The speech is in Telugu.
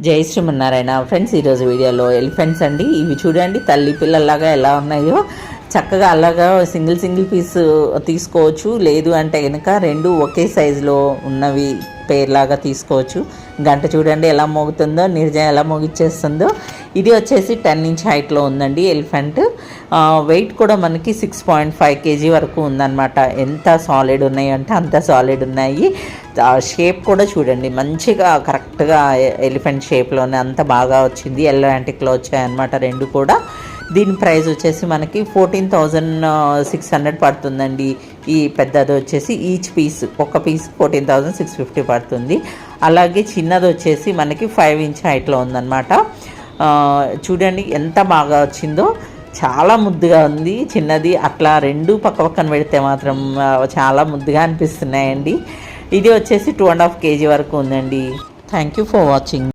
జై శ్రీమన్నారాయణ ఫ్రెండ్స్, ఈరోజు వీడియోలో ఎలిఫెంట్స్ అండి. ఇవి చూడండి తల్లి పిల్లల్లాగా ఎలా ఉన్నాయో. చక్కగా అలాగా సింగిల్ పీస్ తీసుకోవచ్చు, లేదు అంటే కనుక రెండు ఒకే సైజులో ఉన్నవి పేర్లాగా తీసుకోవచ్చు. గంట చూడండి ఎలా మోగుతుందో, నిర్జయం ఎలా మోగిచ్చేస్తుందో. ఇది వచ్చేసి 10 ఇంచ్ హైట్లో ఉందండి ఎలిఫెంట్. వెయిట్ కూడా మనకి 6.5 kg వరకు ఉందన్నమాట. ఎంత సాలిడ్ ఉన్నాయి అంటే అంత సాలిడ్ ఉన్నాయి. షేప్ కూడా చూడండి మంచిగా కరెక్ట్గా ఎలిఫెంట్ షేప్లోనే అంత బాగా వచ్చింది. ఎల్లో యాంటిక్లో వచ్చాయన్నమాట రెండు కూడా. దీని ప్రైస్ వచ్చేసి మనకి 14,600 పడుతుందండి. ఈ పెద్దది వచ్చేసి ఈచ్ పీస్ ఒక పీస్ 14,650 పడుతుంది. అలాగే చిన్నది వచ్చేసి మనకి 5 ఇంచ్ హైట్లో ఉందన్నమాట. చూడండి ఎంత బాగా వచ్చిందో, చాలా ముద్దుగా ఉంది. చిన్నది అట్లా రెండు పక్కన పెడితే మాత్రం చాలా ముద్దుగా అనిపిస్తున్నాయండి. ఇది వచ్చేసి 2.5 kg వరకు ఉందండి. Thank you for watching.